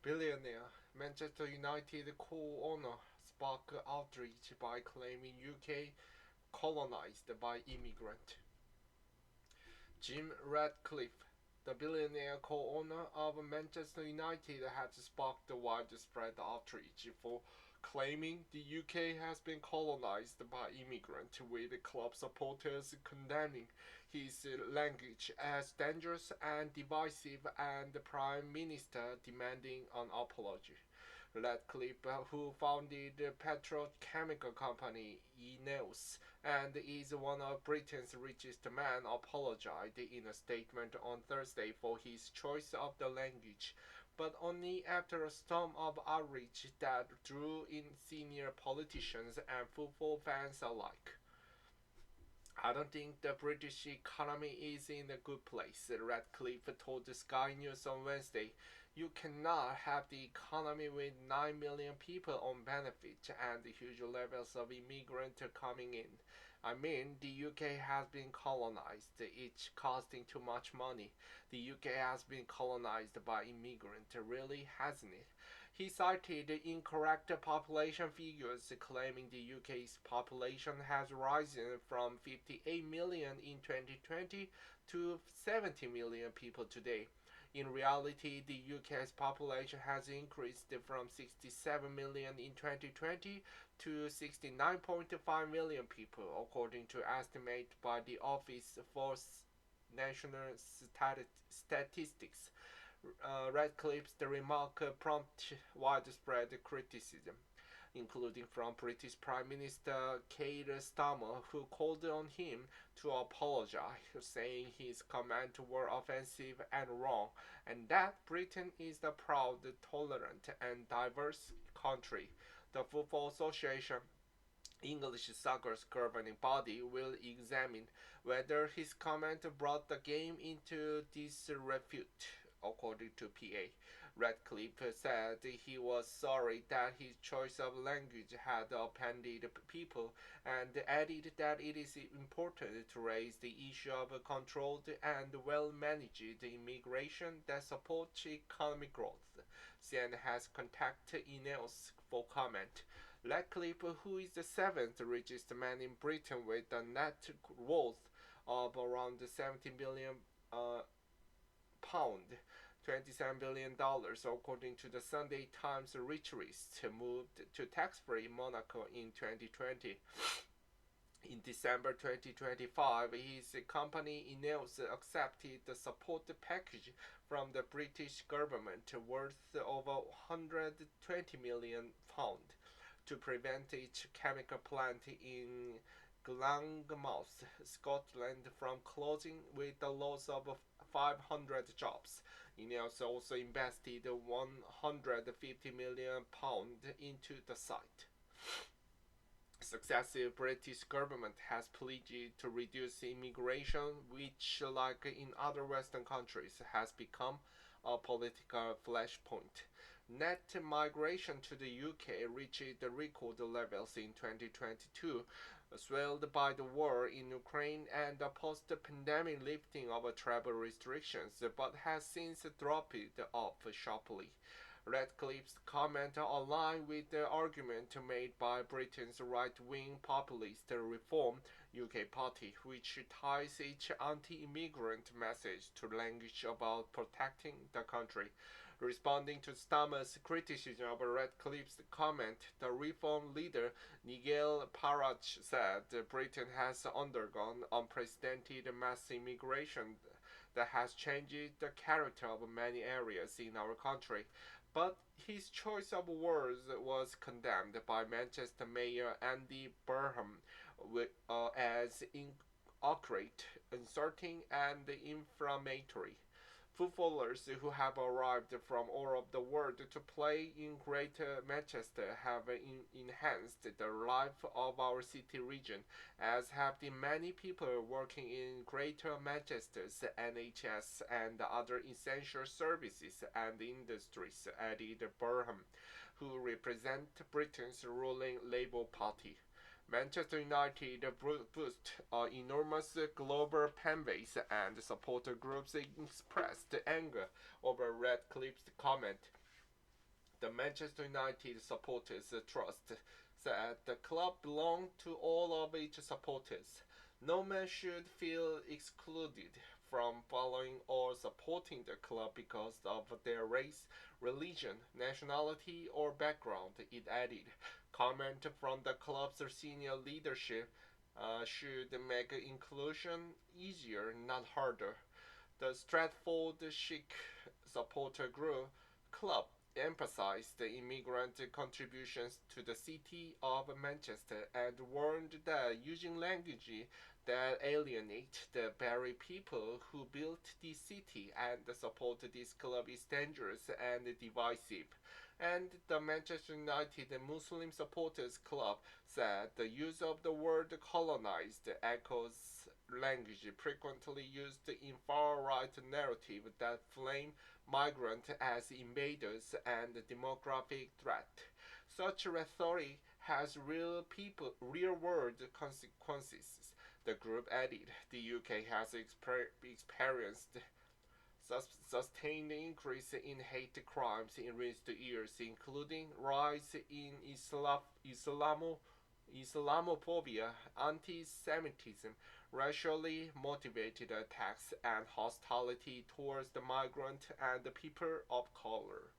Billionaire Manchester United co-owner spark outrage by claiming UK colonized by immigrants. Jim Ratcliffe, the billionaire co-owner of Manchester United, has sparked widespread outrage for claiming the UK has been colonized by immigrants, with club supporters condemning his language as dangerous and divisive, and the Prime Minister demanding an apology. Radcliffe, who founded the petrochemical company Ineos and is one of Britain's richest men, apologized in a statement on Thursday for his choice of the language, but only after a storm of outrage that drew in senior politicians and football fans alike. I don't think the British economy is in a good place, Radcliffe told Sky News on Wednesday. You cannot have the economy with 9 million people on benefits and huge levels of immigrants coming in. I mean, the UK has been colonized, it's costing too much money. The UK has been colonized by immigrants, really, hasn't it? He cited incorrect population figures, claiming the UK's population has risen from 58 million in 2020 to 70 million people today. In reality, the UK's population has increased from 67 million in 2020 to 69.5 million people, according to estimates by the Office for National Statistics. Radcliffe's remark prompted widespread criticism, including from British Prime Minister Keir Starmer, who called on him to apologize, saying his comments were offensive and wrong, and that Britain is a proud, tolerant, and diverse country. The Football Association, English soccer's governing body, will examine whether his comment brought the game into disrepute, according to PA. Radcliffe said he was sorry that his choice of language had offended people, and added that it is important to raise the issue of controlled and well managed immigration that supports economic growth. CNN has contacted Ineos for comment. Radcliffe, who is the seventh richest man in Britain with a net worth of around 17 billion pound, $27 billion, according to the Sunday Times Rich List, moved to tax-free Monaco in 2020. In December 2025, his company Ineos accepted the support package from the British government worth over £120 million to prevent its chemical plant in Glenmouth, Scotland, from closing, with the loss of 500 jobs. Ineos also invested £150 million into the site. Successive British government has pledged to reduce immigration, which, like in other Western countries, has become a political flashpoint. Net migration to the UK reached record levels in 2022, swelled by the war in Ukraine and the post-pandemic lifting of travel restrictions, but has since dropped off sharply. Radcliffe's comment aligned with the argument made by Britain's right-wing populist Reform UK party, which ties its anti-immigrant message to language about protecting the country. Responding to Starmer's criticism of Radcliffe's comment, the Reform leader Nigel Farage said Britain has undergone unprecedented mass immigration that has changed the character of many areas in our country. But his choice of words was condemned by Manchester Mayor Andy Burnham as inaccurate, insulting, and inflammatory. Footballers who have arrived from all over the world to play in Greater Manchester have enhanced the life of our city region, as have the many people working in Greater Manchester's NHS and other essential services and industries, added Burnham, who represent Britain's ruling Labour Party. Manchester United boasts an enormous global fan base, and supporter groups expressed anger over Radcliffe's comment. The Manchester United supporters trust that the club belongs to all of its supporters. No man should feel excluded from following or supporting the club because of their race, religion, nationality, or background, it added. Comment from the club's senior leadership should make inclusion easier, not harder. The Stratford Chic supporter group club emphasized the immigrant contributions to the city of Manchester and warned that using language that alienate the very people who built this city and support this club is dangerous and divisive. And the Manchester United Muslim Supporters Club said the use of the word colonized echoes language frequently used in far-right narrative that frame migrants as invaders and demographic threat. Such rhetoric has real-world consequences. The group added, the UK has experienced sustained increase in hate crimes in recent years, including rise in Islamophobia, anti-Semitism, racially motivated attacks, and hostility towards the migrant and the people of color.